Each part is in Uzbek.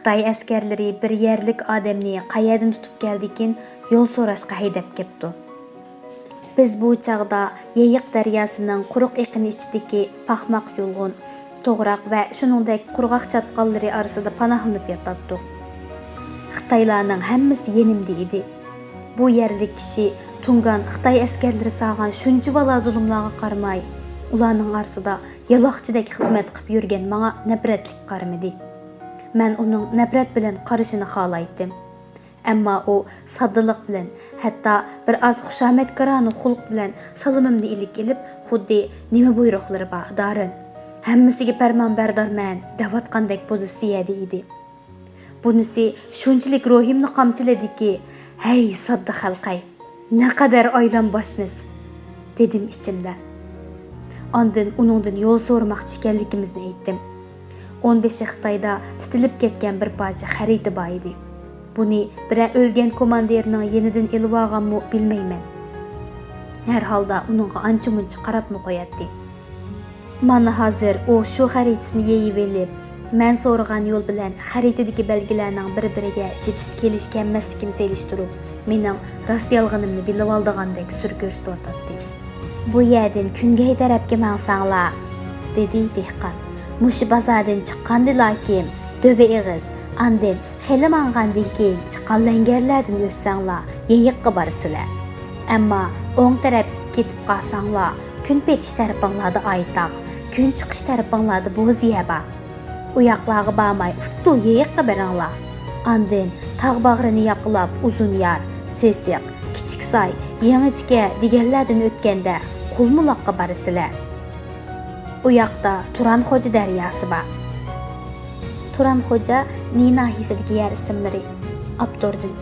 Xitoy askarlari bir yerlik odamni qayerdan tutib keldikin yo'l so'rashga haydab ketdi. Biz bu chaqda Yeyiq daryosining quruq eqini ichidagi paxmoq yo'lg'un, to'g'roq va shuningdek qurg'oq chatqonlari orasida panohlanib yotardik. Xitoylarning hammasi yenimda edi. Bu yerlik kishi Tungan Xitoy askarlari sağan shuncha vala zulmlarga qaramay, ularning orasida yaloqchidek xizmat qilib yurgan menga nafratlik qaramadi. Men uning nafrat bilan qarashini xohlaydim. Ammo u soddalik bilan, hatto bir oz xushomadkorona xulq bilan salomimni ilib, xuddi nima buyruqlari bor, dorin. Hammasiga farmonbardorman deyotgandek pozitsiyada edi. Bunisi shunchalik ruhimni qamchiladiki, "Hey sodda xalqay, naqadar oylanboshmiz", dedim ichimda. Ondan uningdan yo'l so'ramoqchi ekanligimizni aytdim. 15 Xitoyda titilib ketgan bir parcha xarita bor edi. Buni bir o'lgan komandirning yenidan elib olganmi bilmayman. Har holda uningga ancha-muncha qarabmi qo'yatdi. Mana hozir u shu xaritasini yeyib elib, men so'ragan yo'l bilan xaritadagi belgilarning bir-biriga jips kelishganmasligini selishtirib, mening rost yolg'onimni bilib oldigandek sur ko'rsatdi. Bu yerdan Kungay tarafga mansanglar, dedi dehqon. Mush bozordan chiqqandilar kim, döve eg'iz, andin xeli mangandan keyin chiqqan langarlardan o'tsanglar, yeyiqqa borsizlar. Ammo o'ng taraf ketib qolsanglar, kun petish tarafinglarda aytaq, kun chiqish tarafinglarda bo'ziya bor. U yoqlarga bormay, uftu yeyiqqa boringlar. Andin tog' bag'rini yoqlab uzun yar, sesiq, kichik soy, yangichka deganlardan o'tganda Qulmuloqqa borsizlar. U yoqda Turanxo'ja daryosi bor. Turanxo'ja Ninahisidagi yer ismlari. Abdurdin.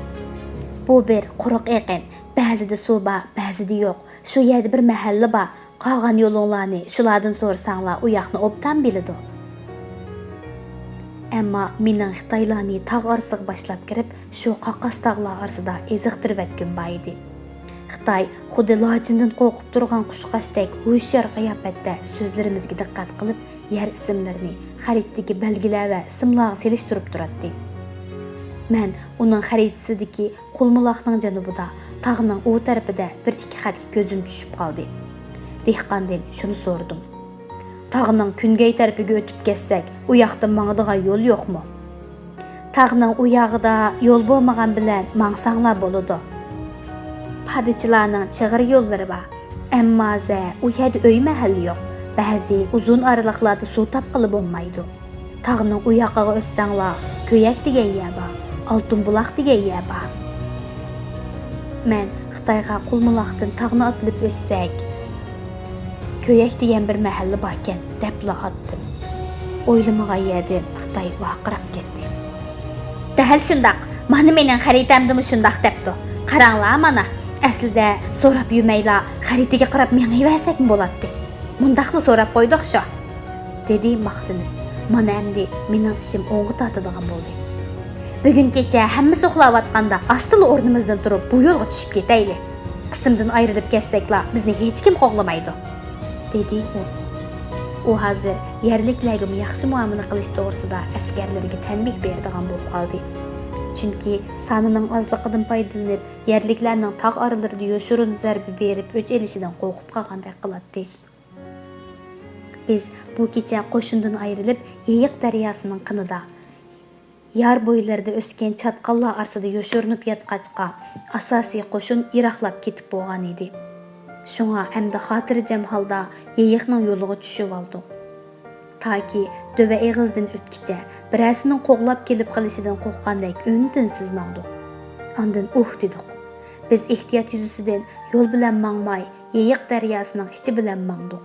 Bu bir quruq eqin, ba'zida suv bor, ba'zida yo'q. Shu yerda bir mahalla bor. Qolgan yo'linglarni shulardan so'rasanglar, u yoqni obdan biladi. Ammo mening Xitoylarni tog' orasiga boshlab kirib, shu qaqqas tog'lar orasida eziqtirayotgan bor edi. Xitoy xuddi lochindan qo'rqib turgan qushqashdek hushyor qiyofatda so'zlarimizga diqqat qilib, yer ismlarini, xaritadagi belgilar va ismlarga selishtirib turadi. Men uning xaritasidagi Qulmuloqning janubida, tog'ning u tarafida bir ikki xatga ko'zim tushib qoldi. Dehqondan shuni so'rdim. Tog'ning Kungay tarafiga o'tib ketsak, u yoqdan mangdigan yo'l yo'qmi? Tog'ning u yog'ida yo'l bo'lmagan bilan mangsanglar bo'ladi. Padişlarning chig'ir yo'llari bor. Ammo u yerda uy mahalli yo'q. Ba'zi uzun oraliqlarda suv topqili bo'lmaydi. Tog'ning u yoqiga o'tsanglar, ko'yak degan yer bor, oltin buloq degan yer bor. Men Xitoyga Qulmuloqdan tog'ni otilib o'tsak, ko'yak degan bir mahalla bor ekan, debla otdim. O'ylamagan yerdan Xitoy vaqirab ketdi. Dahal shundoq, mana mening xaritamda shundoq debdi. Qaranglar mana. Aslida so'rab yurmaylar, xaritaga qarab mengayversakmi bo'ladi. Mundaqni so'rab qo'ydik shu, dedi maqtinib. Mana endi mening ishim o'ng'i tortadigan bo'ldi. Bugun kecha hammasi uxlayotganda astili o'rnimizdan turib bu yo'lga tushib ketaylik. Qismdan ayrilib ketsaklar, bizni hech kim qo'g'lamaydi, dedi u. U hozir yerliklarga yaxshi muomala qilish to'g'risida askarlarga tanbeh beradigan bo'lib qoldi. Chunki sonining ozligidan foydalanib, yerliklarning tog' oralarida yo'shirin zarba berib o'ch elishidan qo'rqib qolgandek qiladi. Biz bu kecha qo'shindan ayrilib, Yeyiq daryosining qinida, yar bo'ylarida o'sgan chatqonlar orasida yo'shirinib yotqachqa, asosiy qo'shin iroqlab ketib bo'lgan edi. Shunga hamda xotirjam holda Yeyiqning yo'liga tushib oldik. Taki döve egizdan o'tkicha birasining qo'g'lab kelib qilishidan qo'rqqandek o'ndan sizmangdik. Ondan dedik. Biz ehtiyot yuzasidan yo'l bilan mangmay, Yeyiq daryosining ichi bilan mangdik.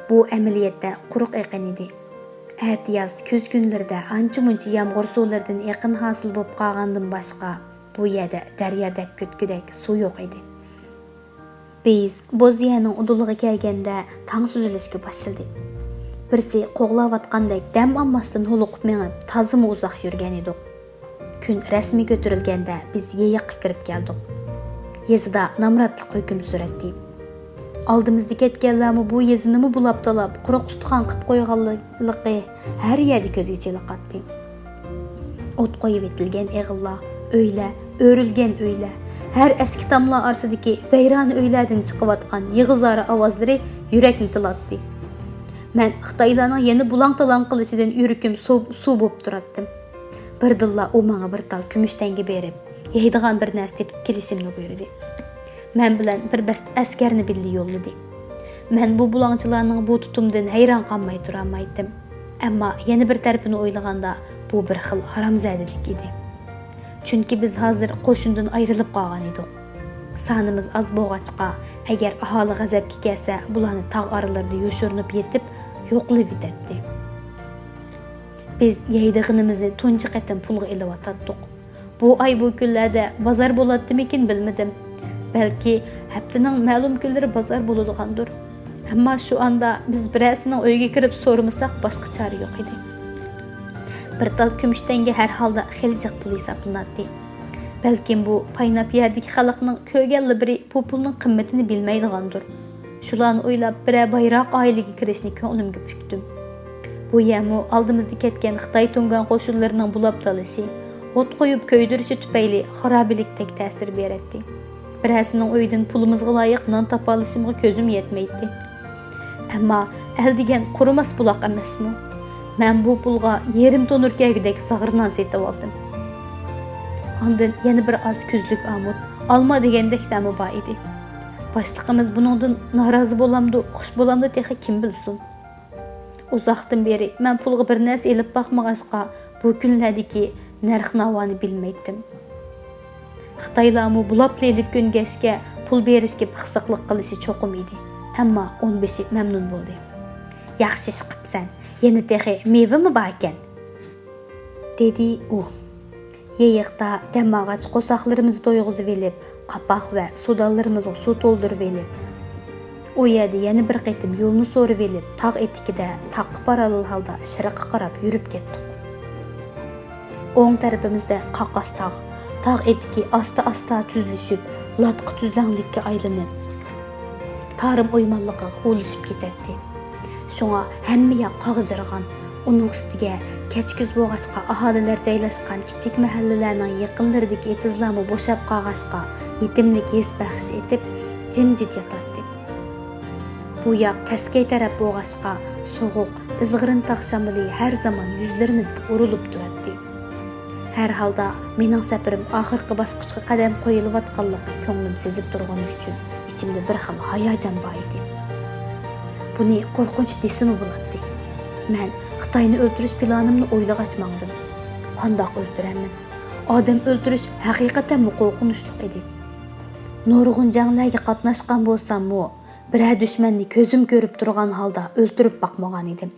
Bu amaliyotda quruq eqin edi. Ertiyaz ko'z kunlarda ancha-muncha yomg'ir suvlaridan eqin hosil bo'lib qolgandan boshqa bu yerda daryodek ko'tkudek suv yo'q edi. Biz Bo'ziyaning uduliga kelganda tong suzilishga boshladik. Birisi qo'g'layotgandek dam olmasdan huluqib menib, tozimi uzoq yurgan edik. Kun rasmiy ko'tarilganda biz Yeyiqqa kirib keldik. Yezida namratlik hukm suratdi. Oldimizda ketganlarmi bu yezinimi bulab talab, quruq ustixon qilib qo'yganligi har yerda ko'zga chiliqatdi. Ot qo'yib etilgan eg'illar, uylar, o'rilgan uylar, har eski tamlar orasidagi vayrona uylardan chiqayotgan yig'izora ovozlari yurakni tilatdi. Men Xitoylarning yana bulang-talang qilishidan yurakim suv bo'lib turatdim. Birdilla u menga bir tal kumush tanga berib, yeydigan bir narsa tepib kelishimni buyurdi. Men bilan bir bas askarni birga yo'lladi. Men bu bulangchilarning bu tutumdan hayron qolmay tura olmaydim. Ammo yana bir tarafini o'ylaganda bu bir xil haromzadalik edi. Chunki biz hozir qo'shindan ayrilib qolgan edik. Sanimiz az bo'lg'achqa, agar aholi g'azabga kelsa, bularni tog' oralarida yo'shirinib yetib, yo'qlab ketdi. Biz yeydig'inimizni tunji qatam pulga ilib atdik. Bu ay bu kunlarda bozor bo'ladimikin bilmadim. Balki haftaning ma'lum kunlari bozor bo'ladigandir. Ammo shu anda biz birasining uyiga kirib so'ramasak boshqa chora yo'q edi. Bir tal kumush tanga har holda xeli jiq pul hisoblanadi. Balkim bu paynab yerdagi xalqning ko'rganli biri bu pulning qimmatini bilmaydigandir. Shularni o'ylab bir bayroq oilaga kirishni ko'nglimga pukdim. Bu yamu oldimizda ketgan Xitoy tungan qo'shinlarining bulab talishi, o't qo'yib ko'ydirishi tufayli xarobilikdek ta'sir beradi. Birasining uyidan pulimizga loyiq non topa olishimga ko'zim yetmaydi. Ammo el degan qurumas buloq emasmi? Men bu pulga yerim tonurkagidek sag'irnon setib oldim. Ondan yana bir az kuzlik amut, olma degandek ta'mi bor edi. Boshliqimiz buningdan norozi bo'lamdi, xush bo'lamdi dexa kim bilsin. Uzoqdan beri men pulga bir narsa elib boqmag'achqa bu kunlardagi narx-navoni bilmaydim. Xitoylarmi bulabla elib ko'ngashga pul berishga pixsiqlik qilishi cho'qim edi. Ammo 15 mamnun bo'ldi. Yaxshi ish qilibsan. Yana texi mevami bor ekan, dedi u. Yeyiqda damog'ach qo'soqlarimizni to'yg'izib elib, qapoq va sudallarimizni suv to'ldirib elib, u yerda yana bir qatim yo'lni so'rib elib, tog' etikida taqqa parallel holda sharqqa qarab yurib ketdik. O'ng tarafimizda qaqas tog' etiki asta-asta tuzlashib, latqi tuzlanglikka aylanib, tarim o'ymonligiga o'lishib ketadi. Shunga hamma yoq qog'jirgan, uning ustiga kechkuz bo'lg'achqa aholilar joylashgan kichik mahallalarning yaqinlaridagi etizlarni bo'shab qolg'achqa yetimlik his baxsh etib jimjit yotadi. Bu yoq taskay taraf bo'lg'achqa so'g'uq, izg'irin tog' shamoli har zamon yuzlarimizga urilib turadi. Har holda mening safarim oxirgi bosqichga qadam qo'yilayotganligini ko'nglim sezib turgani uchun ichimda bir xil hayajon bor edi. Buni qo'rqinch desimi bo'ladi. Men Xitoyni o'ldirish planimni o'ylag'achmandim. Qandoq o'ldiraman? Odam o'ldirish haqiqatan qo'rqinchli edi. Nurg'un janglarga qatnashgan bo'lsam-mu, biror dushmanni ko'zim ko'rib turgan holda o'ldirib boqmagan edim.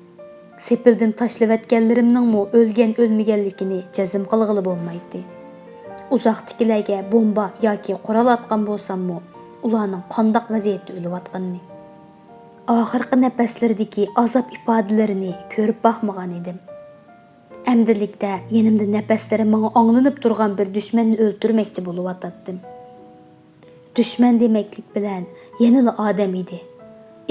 Sepildan tashlavatganlarimning o'lgan o'lmaganligini jazm qilg'ili bo'lmaydi. Uzoqdagilarga bomba yoki qurol atgan bo'lsam-mu, ularning qandoq vaziyatda o'layotganini, oxirgi nafaslardagi azob ifodalarini ko'rib boqmagan edim. Amdilikda yenimda nafaslari menga anglanib turgan bir dushmanni o'ldirmoqchi bo'lib atdim. Dushman demaklik bilan yanada odam edi.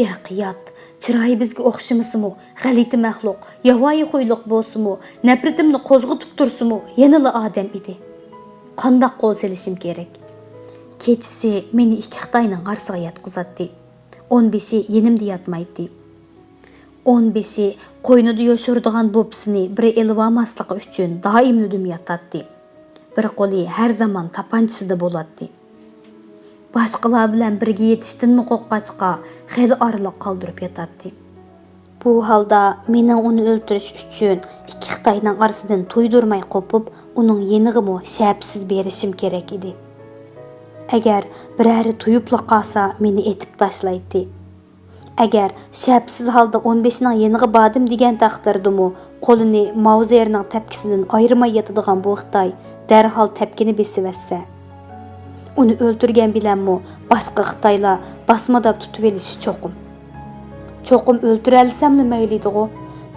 Irqiyat, chiroyi bizga o'xshamasimi, g'alati maxluq, yovvoyi qo'yliq bo'lsimi, nafratimni qo'zg'atib tursimi, yanada odam edi. Qandoq qo'l selishim kerak? Kechasi meni ikki Xitoyning qarshisiga yotqizatdi. 15i yenimda yotmaydi. 15i qo'ynida yoshirdigan bo'psini bir elib olmasligi uchun doim nudim yotadi. Bir qo'li har zamon tapanchasida bo'ladi. Boshqalar bilan birga yetishdanmi qo'rqqachqa xeyli oraliq qoldirib yotadi. Bu holda mening uni o'ldirish uchun ikki Xitoyning orasidan to'ydirmay qo'pib, uning yenig'imi shapsiz berishim kerak edi. Agar birari tuyubli qolsa meni etib tashlaydi. Agar shapsiz holda 15ning yenig'i bodim degan taqdirdimi, qo'lini Mauzerning tepkisidan ayirmay yotadigan bu Xitoy darhol tepkini besivassa. Uni o'ldirgan bilanmi boshqa Xitoylar basmadab tutib olishi cho'qim. Cho'qim o'ldira olsammi maylidigu.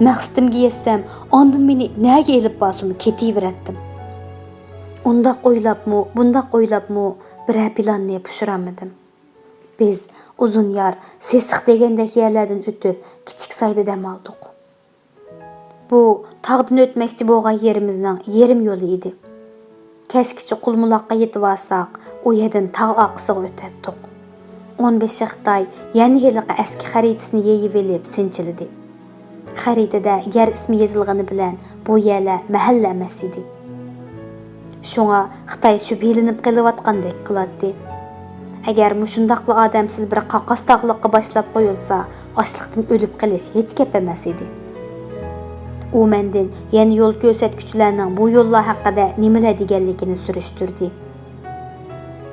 Maqsadimga yetsam, ondan meni nega elib bosim ketaveratdim. Undaq o'ylabmi, bundaq o'ylabmi bir planni pushiramadim. Biz Uzunyar, Sesiq degandek yerlardan o'tib, kichik sayda dam oldik. Bu tağdan ötmekçi bolğan yerimizning yerim yolu idi. Keşkiçi Qulmulaqqa yetip alsaq, o yerden tağ aqısıga ötetdik. 15 Xitay yani heliqi eski xaritasini yeyip elip sinchilidi. Xaritada yer ismi yazılğanı bilen bu yerler mahalla emas idi. Şoňa Xitay şübhelenip qelyapatgandek qılatdy. Agar mushundaqlı adamsiz bir qaqas tağlıqqa başlap qoyulsa, açlıqdan ölüp qilish hech gap emas edi. U menden yana yo'l ko'rsatuvchilarning bu yo'llar haqida nimalar deganligini surishtirdi.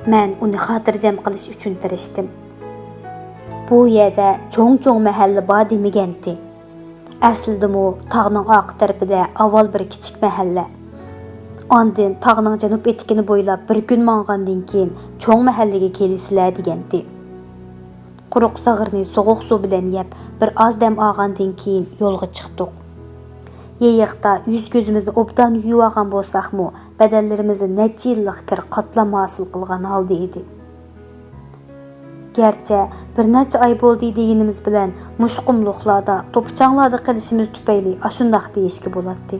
Men uni xotirjam qilish uchun tirishdim. Bu yerda cho'ng-cho'ng mahalla bor demaganti. Aslida bu tog'ning oq tarafida avval bir kichik mahalla. Ondan tog'ning janub etikini bo'ylab bir kun mang'andan keyin cho'ng mahallaga kelisizlar deganti. Quruq sag'irni so'g'uq suv bilan yeb, bir oz dam olgandan keyin yo'lga chiqdik. Yeyiqda yüz gözümüzni obdan yuyib olgan bo'lsaqmi, badanlarimizni necha yillik kir qatlama hosil qilgan holda edi. Gerçi bir necha oy bo'ldi deganimiz bilan mushqumliqlarda, to'pchanglarda qilishimiz tufayli ashundaq deyishga bo'ladi.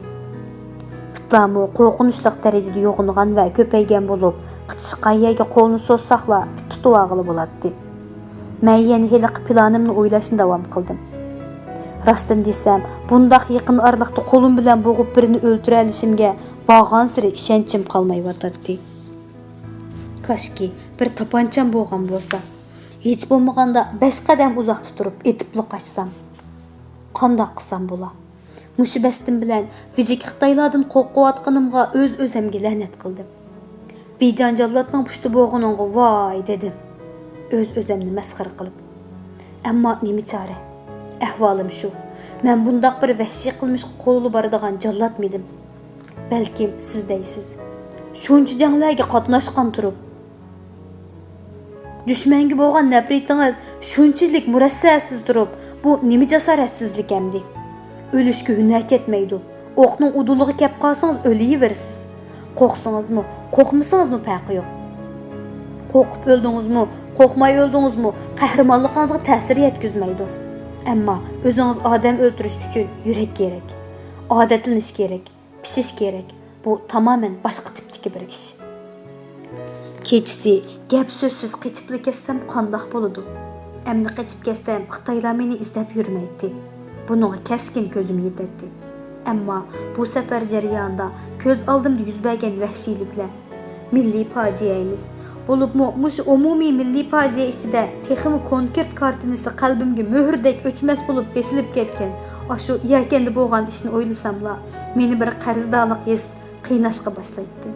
Pitlamu qo'rqinchli darajada yo'g'ingan va ko'paygan bo'lib, qitishqa yerga qo'lni so'zsaqla tutib olg'ili bo'ladi. Men yana heliq planimni o'ylashni davom qildim. Rastdan desem, bundaq yaqin araliqda qo'lim bilan bo'g'ib birini o'ltira olishimga borgan siri ishonchim qolmayotdi. Kashki bir tapancham bo'lgan bo'lsa, hech bo'lmaganda 5 qadam uzoqda turib etibli qochsam. Qandoq qilsam bo'la? Mushu bastim bilan fijik Xitoylardan qo'rqayotganimga o'z-o'zimga la'nat qildim. Bejon jallatning pushti bo'g'iningga voy dedim. O'z-o'zimni masxara qilib. Ammo nima chora? Ahvolim shu. Men bundaq bir vahshiy qilmishga qo'li boradigan jallatmidim. Balkim siz deysiz. Shuncha janglarga qatnashgan turib, dushmanga bo'lgan nafratingiz shunchalik murassasiz turib, bu nima jasoratsizlik endi? O'lishga hunar ketmaydi. O'qning udulig'i kep qolsangiz o'laverasiz. Qo'rqsangizmi, qo'rqmasangizmi farqi yo'q. Qo'rqib o'ldingizmi, qo'rqmay o'ldingizmi, qahramonligingizga ta'sir yetkazmaydi. Ammo o'zingiz odam o'ldirish uchun yurak kerak. Odatlanish kerak, pishish kerak. Bu tamamen boshqa tipdagi bir ish. Kechisi gap so'zsiz qechibli ketsam qandoq bo'ladi? Endi qechib ketsam Xitoylar meni izlab yurmaydi. Buningga keskin ko'zim yetadi. Ammo bu safar jarayonida ko'z oldimda yuz bergan vahshiyliklar, milliy fojiamiz bo'libmi, mush umumiy milliy fojia ichida texmi konkret kartinasi qalbimga muhrdek o'chmas bo'lib besilib ketgan. Shu yakanda bo'lgan ishni o'ylasamla, meni bir qarzdorlik his qiynashga boshlaydi.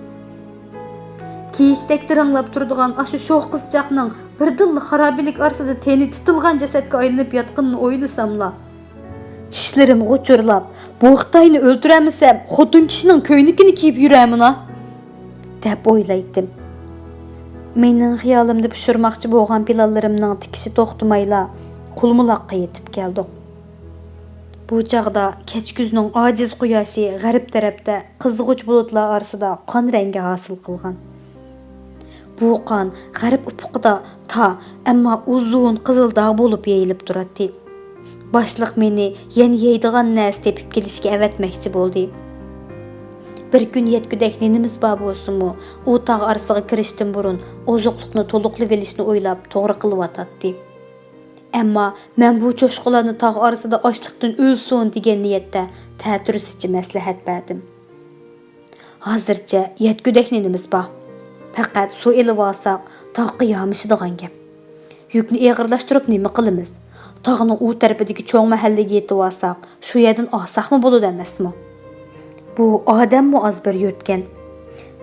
Kiyikdek tiranglab turadigan shu sho'x qizchaqning birdilla xarobilik arsida teni titilgan jasadga aylanib yotganini o'ylasamla, tishlarim g'uchurlab, bu Xitoyni o'ltiramasam, xotin kishining ko'ynikini kiyib yuraman deb o'ylaydim. Mening xiyolimda pishirmoqchi bo'lgan planlarimning tikishi to'xtamayla Qulmulaqqa yetib keldik. Bu chaqda kech kuzning ojiz quyoshi g'arb tarafda qizg'uch bulutlar orasida qon rangi hosil qilgan. Bu qon g'arb ufuqida ammo uzun qizil dog' bo'lib yeyilib turadi. Boshliq meni yana yeydigan narsa tepib kelishga avatmoqchi bo'ldi. Bir kun yetkudek nenimiz bor bo'lsinmi, u tog' orasiga kirishdan burun ozuqliqni to'liqlab olishni o'ylab to'g'ri qilyotdi. Ammo men bu cho'shqalarni tog' orasida ochliqdan o'lsin degan niyatda ta'tirsiz maslahat berdim. Hozircha yetkudek nenimiz bor. Faqat suv elib olsak, tog'ga yomishadigan gap. Yukni eg'irlashtirib nima qilamiz? Tog'ning u tarafidagi cho'ng mahallaga yetib olsak, shu yerdan olsaqmi bo'ladi emasmi? Bu odammi oz bir yurtgan.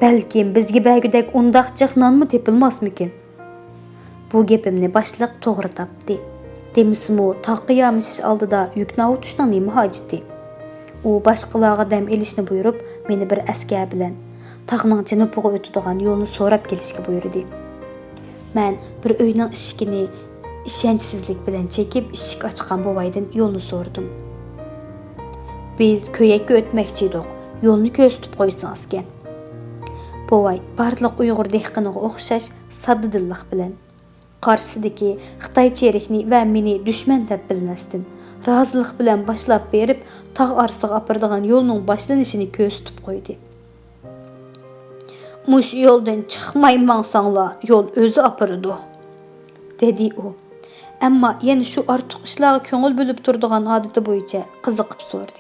Balkim bizga bagudek undaq jiqnonmi tepilmasmikin? Bu gapimni boshliq to'g'ri topdi. Demismi, tog'ga yomishish oldida yukni o'tishning nima hojati? U boshqalarga dam elishni buyurib, meni bir askar bilan tog'ning janubiga o'tadigan yo'lni so'rab kelishga buyurdi. Men bir uyning eshigini ishonchsizlik bilan chekib, eshik ochgan buvaydan yo'lni so'rdim. Biz ko'yakka o'tmoqchi edik. Yo'lni ko'rsatib qo'ysangiz ekan. Buvay barliq Uyg'ur dehqoniga o'xshash saddidillik bilan qarshisidagi Xitoy cherikni va meni dushman deb bilmasdan razılıq bilan başlap berip tağ arasıga apardığan yolunun başlanışını köz tutup koydu. Muş yoldan çıkmaymansanla yol özü aparıdı, dedi o. Amma yeni şu artıq işlağı köngül bölüp durduğan adeti boyunca kızıqıp sordu.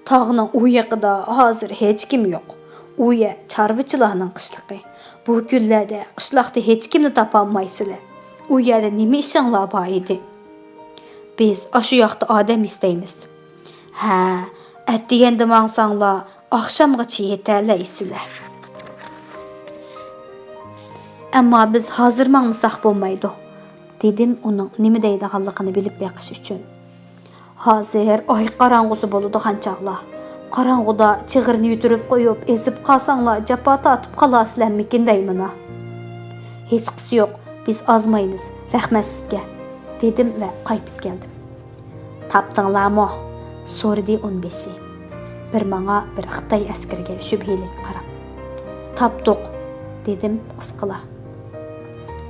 Tağının u yaqıda hazır hiç kim yok. U ya çarvıçılığının qışlıqı. Bu günlərdə qışlaqda hiç kimni tapanmaysılar. U yerdə nima işinlar var idi? Biz aşı yaqda adam istəyimiz. Hə, ət deyəndə mansanglar axşamgacha yetərləysizlər. Amma biz hazır mangmısaq bolmaydı, dedim onun nima deydiganligini bilib beqish uchun. Hazır ay qarang'usi bo'ladigan chaqlar. Qarang'uda chig'irni yuturib qo'yib, ezib qalsanglar japota atib qalasizlarmikin deymina. Hech qisi yo'q, biz azmaymiz, rahmat sizga, dedim va qaytib keldim. Tapdinglarmi? So'radi 15'i. Bir manga bir Xitoy askariga shubhalik qarab. Tapdiq, dedim qisqila.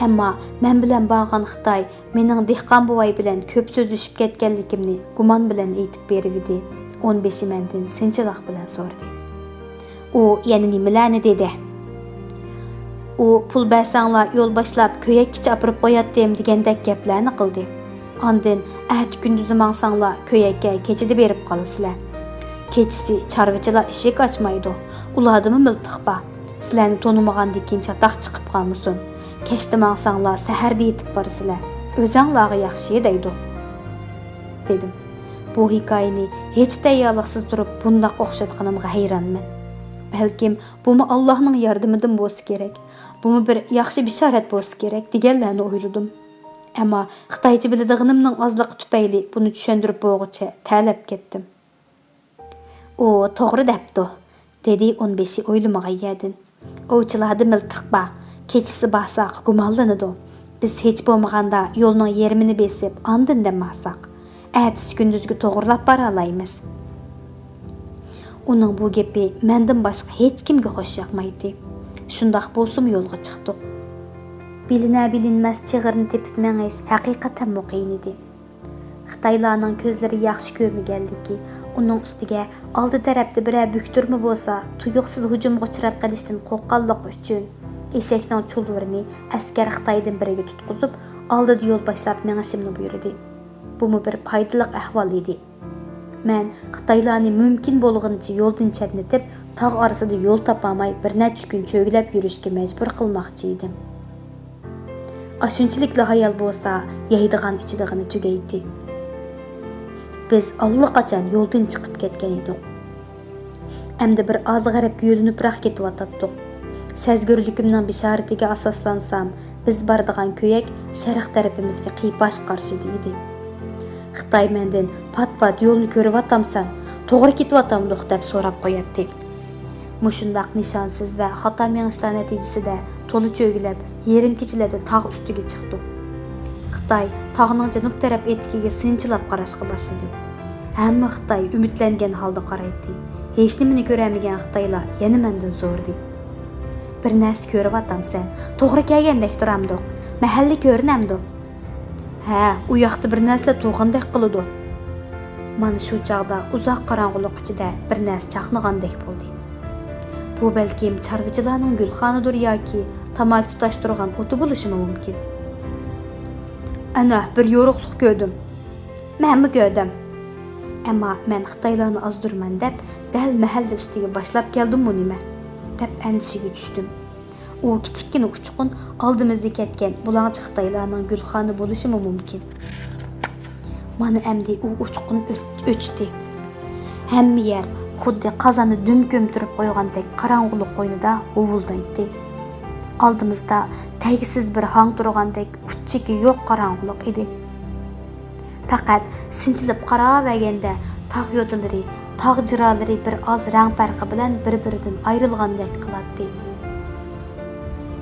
Amma men bilan bağgan Xitoy mening dehqon buvay bilan ko'p so'zlashib ketganligimni gumon bilan aytib beribdi. 15'i mendan sinchiliq bilan so'radi. U yana nimalarni dedi? U pul bersanglar yo'l boshlab ko'yakkicha apirib qo'yatdim degandek gaplarni qildi. Ondan at kunduzi mangsanglar ko'yakka kechida berib qolasizlar. Kechisi chorvachilar eshik ochmaydi. Ulardimi miltiq bor. Sizlarni to'nimagandan keyin chataq chiqib qolmasin. Kechda mangsanglar saharda yetib borsizlar. O'zinglarga yaxshi deydi, dedim. Bu hikoyani hech tayyorliqsiz turib bundaq o'xshatganimga hayronman. Balkim bumi Allohning yordamidan bo'lsa kerak. Bumi bir yaxshi bishorat bo'lsa kerak deganlarni o'yladim. Ammo Xitoycha biladiganimning ozligi tufayli buni tushuntirib bo'g'icha talab ketdim. O to'g'ri debdi, dedi 15'i o'ylamagan yerdan. Ovchilarda miltiq bor. Kechisi barsaq gumonlanadi. Biz hech bo'lmaganda yo'lning yerimini besib, ondan demasak, ertasi kunduzga to'g'rilab bora olamiz. Uning bu gapi mendan boshqa hech kimga xo'sh yoqmaydi. Shundoq bo'lsa yo'lga chiqdik. Bilinmas chig'irni tepib mengiz haqiqatan muqiyin edi. Xitoylarning ko'zlari yaxshi ko'rmaganligi, uning ustiga oldi tarafda biror bukturma bo'lsa, tuyuqsiz hujumga uchrab qolishdan qo'rqqanlik uchun eshakning chulvurini askar Xitoydan biriga tutqizib, oldida yo'l boshlab mengishimni buyurdi. Bu bir foydali ahvol edi. Men Xitoylarni mumkin bo'lganicha yo'ldan chetnetib, tog' orasida yo'l topamay bir necha kun cho'glab yurishga majbur qilmoqchi edim. Ashunchilikla hayal bo'lsa, yeydigan ichidigini tugaydi. Biz allaqachon yo'ldan chiqib ketgan edik. Endi bir oz g'arabga yo'linibroq ketyotdik. Sezgurligimning bishoratiga asoslansam, biz boradigan ko'yak sharq tarafimizga qiyosh qarshida edi. Xitoy mendan pat-pat yo'lni ko'ryaptamsan, to'g'ri ketyaptamdiq deb so'rab qo'yatdi. Mushundaq nishonsiz va xato mengishlar natijasida to'la cho'gilab, yerim kechilarda tog' ustiga chiqdi. Xitoy tog'ning janub taraf etikiga sinchilab qarashga boshladi. Hamma Xitoy umidlangan holda qaraydi. Hech nimani ko'ramagan Xitoylar yana mendan so'radi. Bir narsa ko'ryaptamsan, to'g'ri kelgandek turamdiq, mahalla ko'rinamdiq. Ha, u yoqda bir narsa to'g'andek qiladi. Mana shu chaqda uzoq qorong'ulik ichida bir narsa chaqnagandek bo'ldi. Bu balkim chorvachilarning gulxonidir yoki tamak tutashtirgan o'ti bo'lishi mumkin. Ana bir yo'riqlik ko'rdim. Menmi ko'rdim. Ammo men Xitoylarni azdurman deb dal mahalla ustiga boshlab keldim-mi nima? Deb andishiga tushdim. U kichikkina uchqun oldimizda ketgan bulangchi Xitoylarning gulxoni bo'lishi mumkin. Mana endi u uchqun o'chdi. Hamma yer xuddi qozonni dum ko'mtirib qo'ygandek qorong'ulik qo'ynida uvuldaydi. Oldimizda tagsiz bir hang turgandek kuchchiki yo'q qorong'ulik edi. Faqat sinchilib qaraverganda tog' yo'dilari, tog' jiralari bir oz rang farqi bilan bir-biridan ayrilgandek qiladi.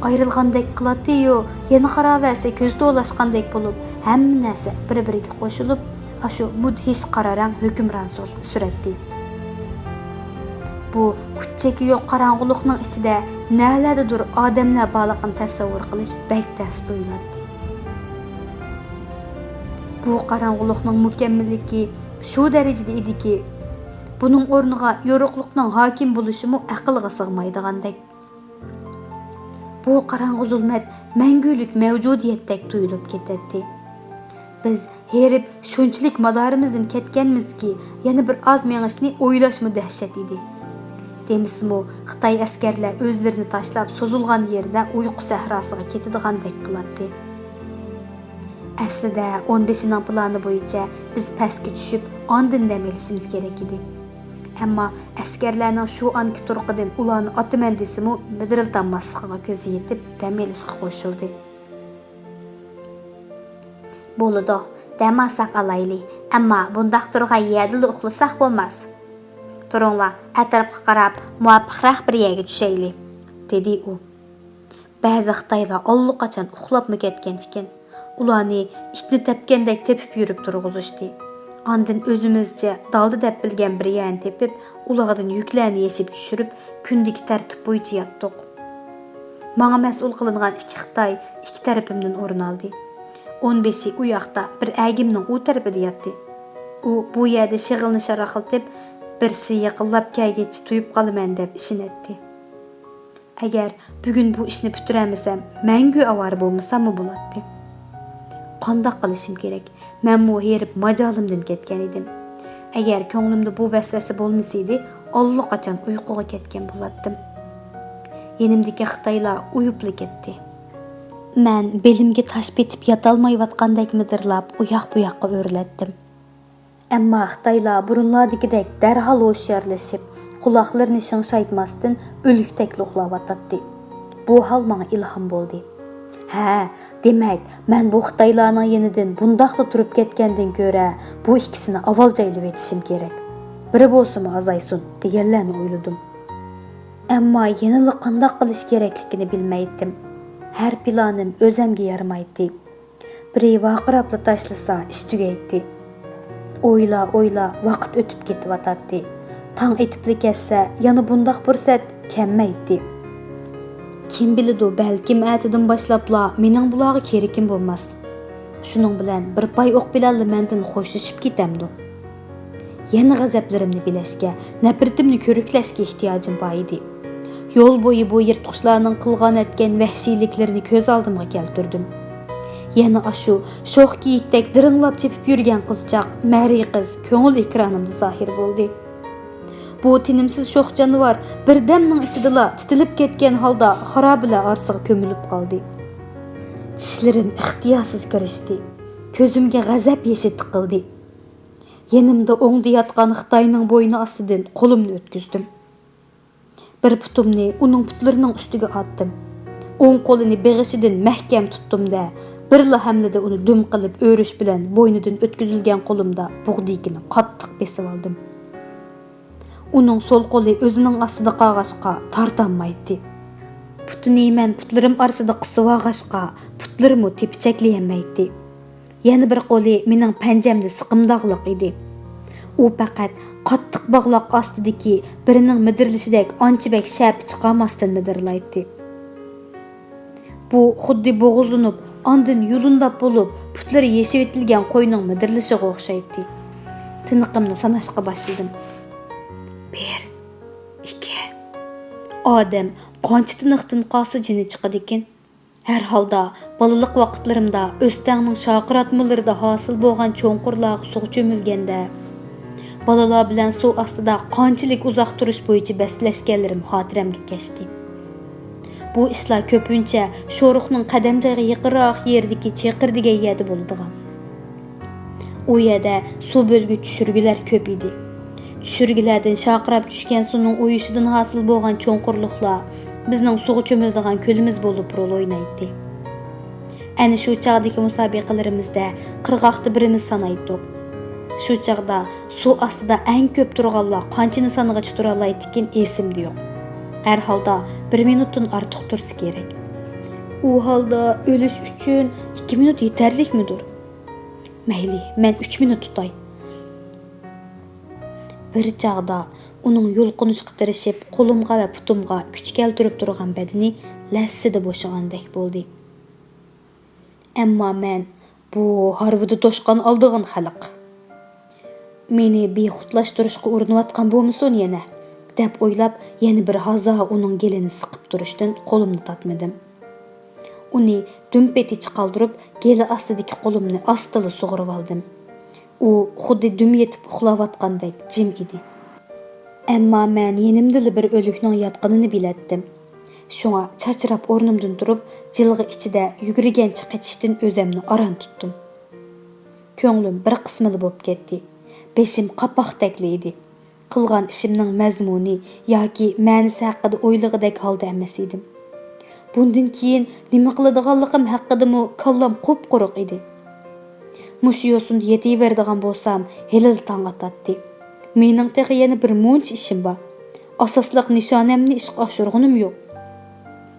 Ayrılgandek qiladi-yu, yana qaraversa ko'z to'lashgandek bo'lib, hamma narsa bir-biriga qo'shilib, ashu mudhish qora rang hukmron suratdi. Bu kuchchaki yo'q qorong'ulikning ichida nalardadir odamlar borligini tasavvur qilish bak tez tuyuladi. Bu Bu qarang'uliqning mukammalligi shu darajada ediki, buning o'rniga yo'ruqliqning hokim bo'lishimi aqlga sig'maydigandek. Bu qarang'u zulmat mangulik mavjudiyatdek tuyulib ketadi. Biz herib shunchalik madarimizdan ketganmizki, yana bir oz mengishni o'ylashmi dahshat edi. Demismi, Xitoy askarlar o'zlarini tashlab so'zilgan yerda uyqu sahrosiga ketadigandek qiladi. Aslida 15-ning plani bo'yicha biz pastga tushib, ondan dam olishimiz kerak edi. Ammo askarlarning shu anki turqidan ularni otaman desimi, midirildan masxiga ko'zi yetib, dam olishga qo'shildi. Bo'ldi, dam olsak alayli, ammo bundaq turgan yerda uxlasak bo'lmas. Turinglar, atrofga qarab, muvaffaqroq bir yerga tushaylik, dedi u. Ba'zi Xitoylar allaqachon uxlabmi ketgan ekan. Ularni itni tepgandek tepib yurib turg'izishdi. Ondan o'zimizcha dalda deb bilgan bir yerni tepib, ulardan yuklarni yeshib tushirib, kundagi tartib bo'yicha yotdik. Menga mas'ul qilingan ikki Xitoy ikki tarafimdan o'rin oldi. 15i u yoqda, bir agimning u tarafida yotdi. U bu yerda shig'ilni sharaqiltib, birsi yaqinlab kelgach tuyib qolaman deb ishinatdi. Agar bugun bu ishni bitirmasam, mangu avar bo'lmasam bo'ladi. Qandoq qilishim kerak? Men bu herib majolimdan ketgan edim. Agar ko'nglimda bu vasvasa bo'lmasaydi, allaqachon uyquga ketgan bo'lardim. Yenimdagi Xitoylar uyuqli ketdi. Men belimga tosh betib yotolmayotgandek midirlab, u yoqqa o'rlatdim. Ammo Xitoylar burunlardagidek darhol o'sharlashib, quloqlarini shingshaytmasdan o'likdek uxlayotdi. Bu hol menga ilhom bo'ldi. Ha, demak, men bu Xitoylarning yenidan bundaqla turib ketgandan ko'ra, bu ikkisini avval joylab etishim kerak. Biri bo'lsa-mu azaysun deganlarni o'yladim. Ammo yanada qanday qilish kerakligini bilmaydim. Har planim o'zimga yaramaydi. Biri vaqirabla tashlasa, ish tugaydi. O'yla vaqt o'tib ketyotdi. Tang etibli ketsa, yana bundaq fursat kelmaydi. Kim biladi, balkim atidan boshlabla mening bularga kerikim bo'lmas. Shuning bilan bir pay o'q bilan mendan xo'shlashib ketamdi. Yana g'azablarimni bilashga, nafratimni ko'riklashga ehtiyojim bor edi. Yo'l bo'yi bu yirtqichlarning qilgan etgan vahshiyliklarini ko'z oldimga keltirdim. Yana ashu sho'x kiyikdek diringlab chepib yurgan qizchaq, mari qiz ko'ngil ekranimda zohir bo'ldi. Bu tinimsiz sho'x jonivor birdamning ichida titilib ketgan holda xarobalar orasiga ko'milib qoldi. Tishlarim ixtiyorsiz kirishdi. Ko'zimga g'azab yeshi tiqildi. Yenimda o'ngda yotgan Xitoyning bo'yni ostidan qo'limni o'tkazdim. Bir putumni uning putlarining ustiga otdim. O'ng qo'lini beg'ishidan mahkam tutdim-da, birla hamlada uni dum qilib o'rish bilan bo'ynidan o'tkazilgan qo'limda bug'dikini qattiq besib oldim. Uning so'l qo'li o'zining ostida qog'ashqa tortolmaydi. Putini men putlarim orasida qisib olg'ashqa, putlarim tepichaklayamaydi. Yana bir qo'li mening panjamda siqimdoqliq edi. U faqat qattiq bog'loq ostidagi birining midirlishidek anchibek shap chiqamasdan midirlaydi. Bu xuddi bo'g'izlanib, ondan yulundab bo'lib, putlari yeshib etilgan qo'yning midirlishiga o'xshaydi. Tiniqimni sanashga boshladim. 1, 2. Odam qancha tiniqdan qolsa jini chiqadi ekan. Har holda balaliq vaqtlarimda o'stangning shoqiratmalarida hosil bo'lgan cho'nqurlarga suv cho'milganda, balalar bilan suv ostida qanchalik uzoq turish bo'yicha baslashganlarim xotiramga kechdi. Bu ishlar ko'pincha sho'ruqning qadamjoyiga yaqinroq yerdagi cheqirdigan yerda bo'ladigan. U yerda suv bo'lgi tushirgilar ko'p edi. Tushirgilardan shoqirab tushgan suvning o'yishidan hosil bo'lgan cho'nqurliqlar bizning suvga cho'miladigan ko'limiz bo'lib rol o'ynaydi. Ana shu chog'dagi musobaqalarimizda qirg'oqda birimiz sanaydik. Shu chog'da suv ostida eng ko'p turganlar qanchani sanigacha tura oladi ekan esimda yo'q. Har holda 1 minutdan ortiq tursa kerak. U holda o'lish uchun 2 minut yetarlikmidir? Mayli, men 3 minut tutay. Bir chog'da uning yulqinishga tirishib, qo'limga va putumga kuch keltirib turgan badani lassida bo'shagandek bo'ldi. Ammo men Bu Harvardda toşqan aldığın xalq. Meni bexutlaştırışqa urinayotgan bo'lmasin yana, deb o'ylab, yana bir haza uning gelini siqib turishdan qo'limni tatmadim. Uni dumpeti chiqaldirib, geli ostidagi qo'limni astila sug'urib oldim. U xuddi dum yetib uxlayotgandek jim edi. Ammo men yenimda bir o'likning yotganini bilatdim. Şuna çaçırap o'rnimdan turib, jilg'i ichida yugurgancha qetishdan o'zimni aram tutdim. Ko'nglim bir qismili bo'lib ketdi. Besim qapoqdakli edi. Qilgan ishimning mazmuni yoki ma'nosi haqida o'ylag'idek holda emas edim. Bundan keyin nima qiladiganligim haqida kallam qop-quruq edi. Mush yo'sinda yetaveradigan bo'lsam, helal tong atatdi. Mening tehi yana bir muncha ishim bor. Asosliq nishonamni ishga oshirganim yo'q.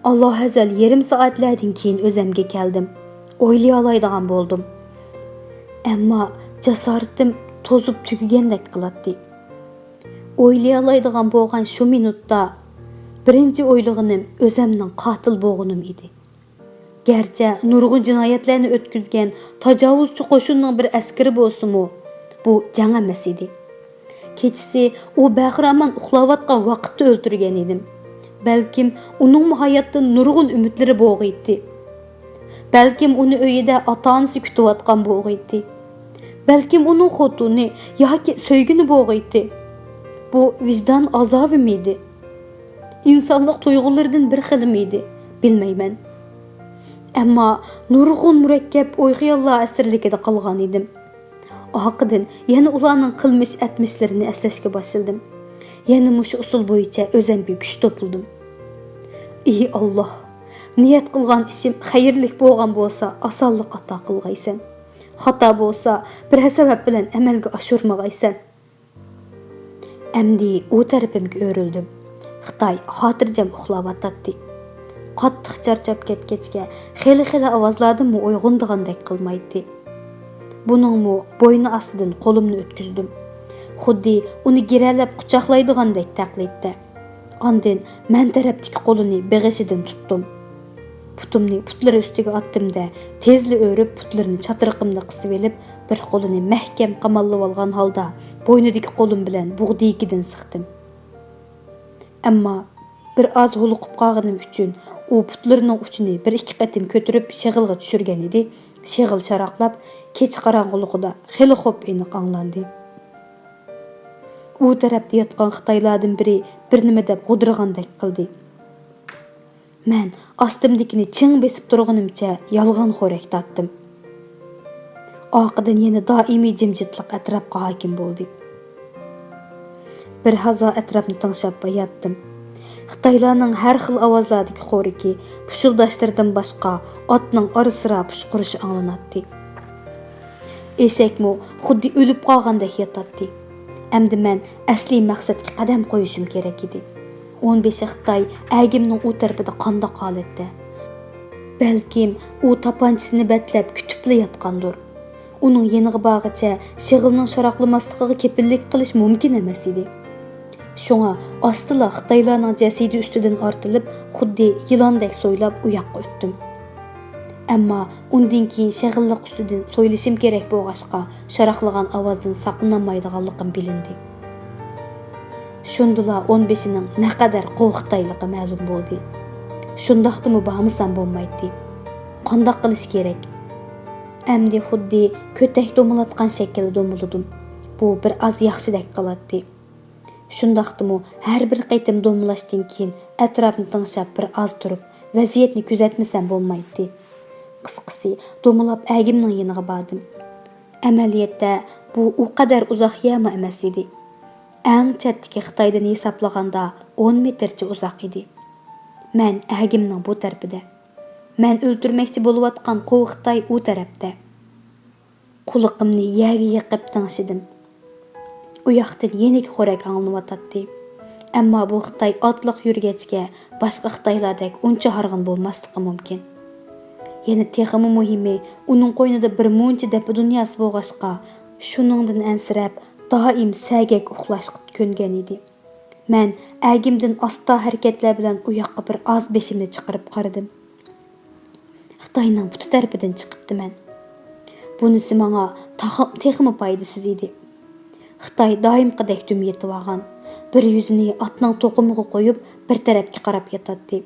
Allah azal yarım saatlardan keyin o'zimga keldim. O'ylay oladigan bo'ldim. Ammo jasoratim to'zib tugagandek qiladi. O'ylay oladigan bo'lgan shu minutda birinchi o'ylaganim o'zimning qotil bo'lganim edi. Gerçi nurg'un jinoyatlarni o'tkazgan tajovuzchi qo'shinning bir askari bo'lsa-mu, bu jang emas edi. Kechisi u bahramon uxlayotgan vaqtda o'ltirgan edim. Balkim uning hayotdan nurg'un umidlari bo'g'iydi. Balkim uni uyida ota-onasi kutayotgan bo'g'iydi. Balkim uning xotini yoki so'ygini bo'g'iydi. Bu vijdon azobi miydi? İnsanlık tuyg'ularidan bir xil miydi? Bilmayman. Ammo nurg'un murakkab o'y-xayollar asirligida qolgan edim. Oqidan yana ularning qilmish atmishlarini eslashga boshladim. Yana mushu usul bo'yicha o'zimga kuch topildim. Ey Allah, niyat qilgan ishim xayrlik bo'lgan bo'lsa, osonlik ato qilgaysan. Xato bo'lsa, bir sabab bilan amalga oshirmagaysan. Amdi u tarafimga o'rildim. Xitoy xotirjam uxlayotdi. Qattiq charchab ketgachga xeli ovozlardan uyg'ondigandek qilmaydi. Buningmi bo'yni ostidan qo'limni o'tkazdim. Xuddi uni giralab quchoqlaydigandek taqlidda. Ondan men tarafdagi qo'lini beg'ishidan tutdim. Putumni putlari ustiga otdim-da, tezli o'rib putlarini chatiriqimda qisib elib, bir qo'lini mahkam qamallab olgan holda bo'ynidagi qo'lim bilan bug'diyikidan siqdim. Ammo bir oz huluqib qolganim uchun u putlarining uchini bir ikki qatim ko'tarib shig'ilga tushirgan edi. Shig'il sharaqlab, kech qorong'uligida xeli xo'p aniq anglandi. U tarafda yotgan Xitoylardan biri bir nima deb g'udirgandek qildi. Men ostimdikini ching besib turganimcha yolg'on xo'rak tatdim. Oqidan yana doimiy jimjitlik atrofga hokim bo'ldi. Bir hazo atrofni tinglab yotdim. Xitoylarning har xil ovozlardagi xo'riki, pushildashlardan boshqa otning orasira pushqurishi anglanadi. Eshakmi xuddi o'lib qolgandek yotadi. Endi men asli maqsadga qadam qo'yishim kerak edi. 15 Xitoy agimning u tarafida qandoq holatda. Balkim u tapanchasini batlab kutibli yotgandir. Uning yeniga bag'icha shig'ilning sharaqlamasligiga kepillik qilish mumkin emas edi. Şuna astila Xitoylarning jasadi ustidan ortilib, xuddi yilondek so'ylab u yoqqa o'tdim. Ammo undan keyin shag'illik ustidan so'ylashim kerak bo'lg'ashqa, sharaqlagan ovozdan saqlanolmaydiganligim bilindi. Shundala 15ning naqadar qo'rqitaylig'i ma'lum bo'ldi. Shundaqdimi bahmisam bo'lmaydi. Qandoq qilish kerak? Amdi xuddi ko'tak domulatgan shaklda domuladim. Bu bir oz yaxshidek qiladi. Shundaqdimi har bir qaytim domlashdan keyin atrofni tinglab bir oz turib, vaziyatni kuzatmasam bo'lmaydi. Qisqasi, domlab agimning yeniga bordim. Amaliyotda bu u qadar uzoq yama emas edi. Eng chatdagi Xitoydan hisoblaganda 10 metrcha uzoq edi. Men agimning bu tarafida. Men o'ltirmoqchi bo'layotgan qo'y Xitoy u tarafda. Quliqimni yerga yiqib tingshidim. U yoqdan yenik xo'rak anglanayotdi. Ammo bu Xitoy otliq yurgachga boshqa Xitoylardek uncha harg'in bo'lmasligi mumkin. Yana texmi muhimi, uning qo'ynida bir muncha dapi dunyosi bo'lg'ashqa, shuningdan ansirab, doim sagak uxlashga ko'ngan edi. Men agimdan asta harakatlar bilan u yoqqa bir oz beshimni chiqarib qaradim. Xitoyning buti tarafidan chiqibdi men. Bunisi manga texmi paydasız idi. Xitoy doimgidek dum yetib olgan. Bir yuzini atning to'qimiga qo'yib, bir tarafga qarab yotadi.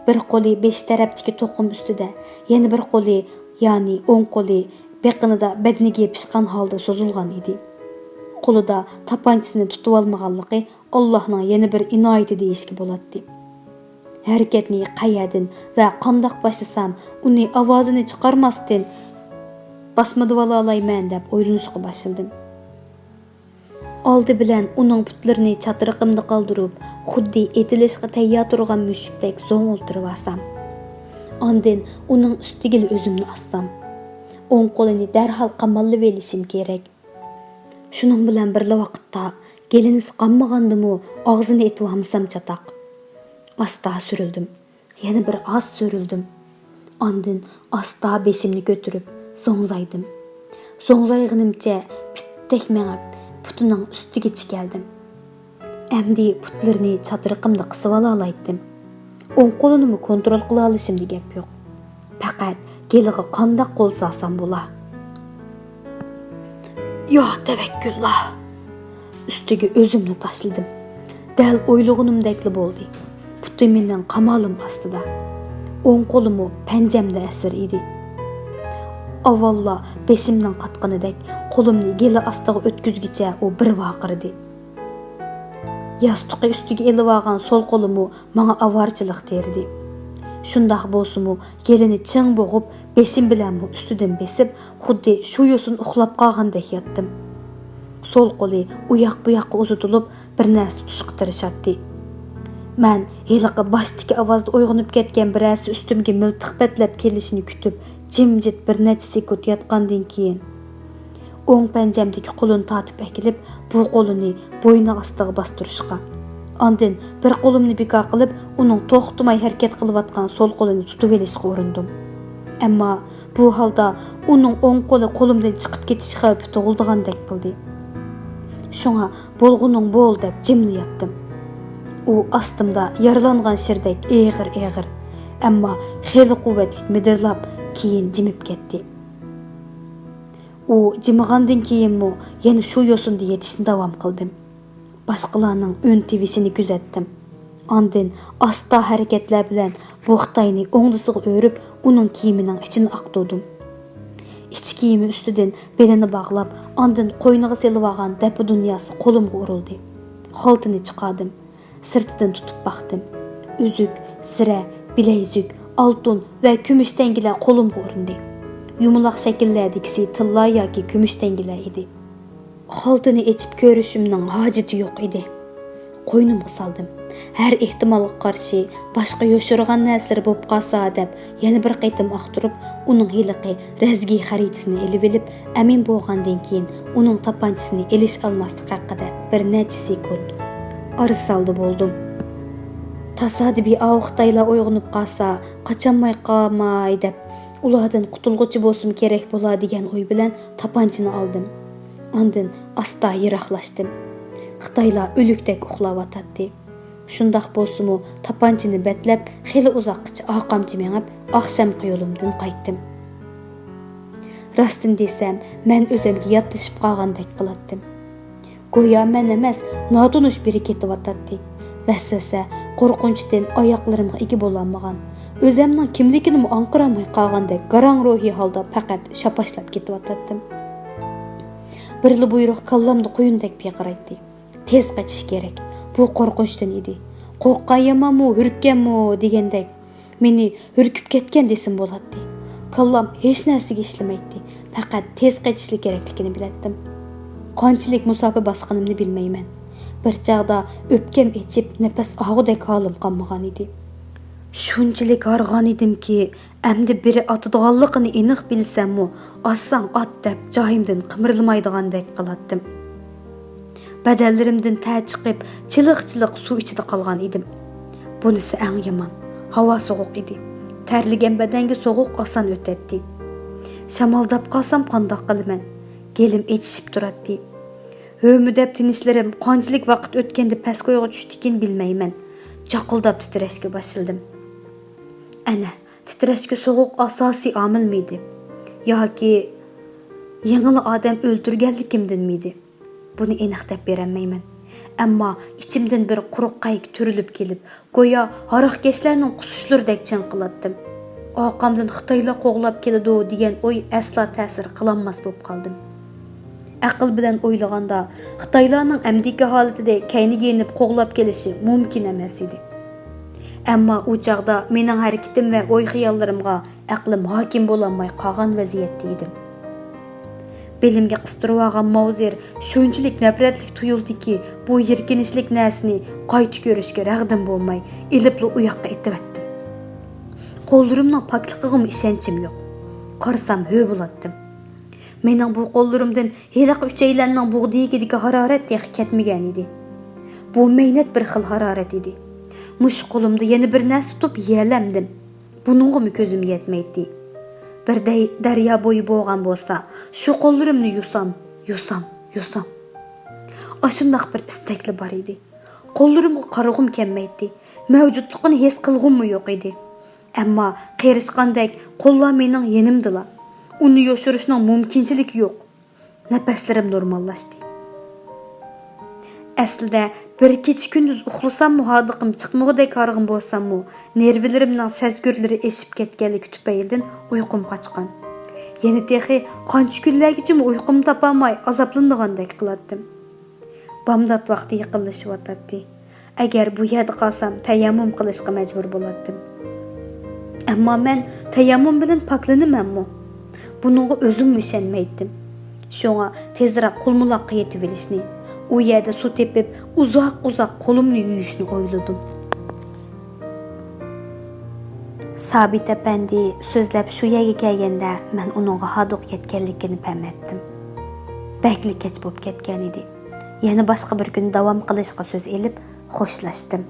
Bir qo'li besh tarafdagi to'qim ustida, yana bir qo'li, ya'ni o'ng qo'li beqinida badaniga yopishgan holda so'zilgan edi. Qo'lida tapanchasini tutib olmaganligi Allohning yana bir inoyati deyishga bo'ladi. Harakatni qayerdan va qandoq boshlasam, uni ovozini chiqarmasdan basmada olayman deb o'ylanishga boshladim. Oldi bilan uning putlarini chatirqimda qoldirib, xuddi etilishga tayyor turgan mushukdek so'ng o'ltirib olsam. Ondan uning ustiga o'zimni assam. O'ng qo'lini darhol qamollab olishim kerak. Shuning bilan bir vaqtda geliniz qanmagandimi, og'zini etib olsam chataq. Asta sürildim. Yana bir az sürildim. Ondan asta beşimni götürüp so'ngzaydim. So'ngzayg'inimcha pittek mengib putuning ustiga chikeldim. Endi putlarini chatirqimda qisib olaydim. O'ng qo'limni kontrol qila olishimda gap yo'q. Faqat geliga qandoq qo'l solsam bo'la. Yo tavakkullah. Ustiga o'zimni tashladim. Dal o'ylag'inimdekli bo'ldi. Putim mening qamolim ostida. O'ng qo'lim panjamda asir edi. Avvalla besimdan qatqanidek qo'limni geli ostiga o'tkizgicha u bir vaqirdi. Yastuqi ustiga elib olgan so'l qo'lim menga avorchilik terdi. Shundoq bo'lsa-mu, gelini ching bo'g'ib, besim bilan bu ustidan besib, xuddi shu yo'sin uxlab qolgandek yotdim. So'l qo'li u yoq bu yoqqa uzatilib, bir narsa tutishga tirishadi. Men heliqi boshdagi ovozda uyg'onib ketgan birasi ustimga miltiq patlab kelishini kutib, jimjit bir necha sekund yotgandan keyin o'ng panjamdagi qo'lini tortib akilib, bu qo'lini bo'yni ostiga bostirishga, ondan bir qo'limni bekor qilib, uning to'xtamay harakat qilayotgan so'l qo'lini tutib olishga urindim. Ammo bu holda uning o'ng qo'li qo'limdan chiqib ketish xavfi tug'ildigandek qildi. Shunga bo'lg'uning bo'l deb jimli yotdim. U ostimda yaralangan shirdek eg'ir, ammo xeyli quvvatli midirlab keyin jimib ketdi. U jimigandan keyinmi yana shu yo'sinda yetishni davom qildim. Boshqalarning ön tivishini kuzatdim. Ondan asta harakatlar bilan bu Xitoyni o'ngdisiga o'rib, uning kiyimining ichini aqtirdim. İç kiyimi üstüden belini bog'lab, ondan qo'yniga selib olgan dapi dunyosi qo'limga urildi. Xoltini chiqardim. Sirtidan tutib baqdim. Üzük, sira, bilezük, altun va kumush tangilar qo'limga urindi. Yumaloq shakllardagisi tilla yoki kumush tangilar edi. Xoltini echib ko'rishimning hojati yo'q edi. Qo'ynimga soldim. Har ehtimolga qarshi boshqa yo'shirgan narsalar bo'lib qolsa deb yana bir qaytim aqtirib, uning hiliqi razgi xaritasini elib olib, amin bo'lgandan keyin uning tapanchisini elish olmaslik haqida bir necha sekund arisaldi bo'ldim. Tasodifiy Xitoylar uyg'onib qolsa, qachonmay qolmay deb ulardan qutulg'uchi bo'lsam kerak bo'ladi degan o'y bilan tapanchini oldim. Ondan asta yiroqlashdim. Xitoylar o'likdek uxlayotdi. Shundoq bo'lsa-mu, tapanchini betlab, xeyli uzoqqa oqamchi mengib, oqshomqi yo'limdan qaytdim. Rostini desam, men o'zimga yotlashib qolgandek qilatdim. Go'yo men emas, notunish biri ketyotdi. Vasvasa, qo'rqinchdan oyoqlarimga ega bo'lolmagan, o'zimning kimligini anqiramay qolgandek garang ruhiy holda faqat shapashlab ketyotdim. Birli buyruq kallamda quyundek beqiraydi. Tez qachish kerak. Bu qo'rqinchdan edi. Qo'rqqanmanmi, hurkkanmi degandek meni hurkib ketgan desim bo'ladi. Kallam hech narsaga ishlamaydi. Faqat tez qachishlik kerakligini bilatdim. Qanchalik musofa bosqanimni bilmayman. Bir chaqda o'pkam echib, nafas og'udek holim qolmagan edi. Shunchalik harg'an edimki, endi biri otadiganligini aniq bilsam-mu, assam ot deb joyimdan qimirlamaydigandek qilatdim. Badallarimdan ta chiqib, chiliq-chiliq suv ichida qolgan edim. Bunisi eng yomon. Havo sovuq edi. Terligan badanga sovuq oson o'tadi. Shamoldab qolsam qandoq qilaman? Gelim etishib turadi. Hömüdeb tinishlarim qanchalik vaqt o'tganda pastga yo'g'a tushdikin bilmayman. Chaqildab titrashga boshladim. Ana, titrashga sovuq asosiy omil miydi? Yoki Yanılı adam öldürgenlikimden miydi? Bunu aniq deb beremeymen. Ammo içimden bir quruq qayık türülüp kelip, goya haraqkeşlerning qusuşlurdek çınqılatdım. Aqamdan Xitoylar qo'g'lab keladi degan o'y asla ta'sir qilanmas bo'lib qoldim. Aql bilan o'ylaganda Xitoylarning amdiki holatida kayniga yenib qo'g'lab kelishi mumkin emas edi. Ammo u chaqda mening harakatim va o'y xiyollarimga aqlim hokim bo'lolmay qolgan vaziyatda edim. Belimga qistirib olgan Mauzer shunchalik nafratlik tuyuldiki, bu yirkinishlik narsani qayta ko'rishga rag'dim bo'lmay, ilibli u yoqqa etibetdim. Qo'llarimning pokligiga ishonchim yo'q. Qarsam hö bo'latdim. Mening bu qo'llarimdan heliq uchaylarning bug'diyigidagi harorat texi ketmagan edi. Bu mehnat bir xil harorat edi. Mush qo'limda yana bir narsa tutib yelamdim. Buningga ko'zim yetmaydi. Bir daryo bo'yi bo'lgan bo'lsa, shu qo'llarimni yusam. Ashundaq bir istakli bor edi. Qo'llarimga qarag'im kelmaydi. Mavjudligini his qilg'im yo'q edi. Ammo qerishqandek qo'llar mening yenimdila. Uni yoshirishning mumkinchiligi yo'q. Nafaslarim normallashdi. Aslida bir kecha kunduz uxlasam muhodiqim chiqmag'idek qarg'im bo'lsam-mu, nervlarimning sezgurlari eshib ketganligi tufaylidan uyqum qochgan. Yana texi qancha kunlargacha uyqum topolmay azoblandigandek qilardim. Bomdod vaqti yaqinlashyotdi. Agar bu yerda qolsam, tayammum qilishga majbur bo'lardim. Ammo men tayammum bilan poklanamanmi? Buningga o'zim ishonmaydim. Shunga tezroq qulmuloqqa yetib olishni, u yerda suv tepib, uzoq qo'limni yuvishni o'yladim. Sabit apandi so'zlab shu yerga kelganda men uningga haduq yetganligini payqadim. Bakli kech bo'lib ketgan edi. Yana boshqa bir kun davom qilishga so'z elib, xo'shlashdim.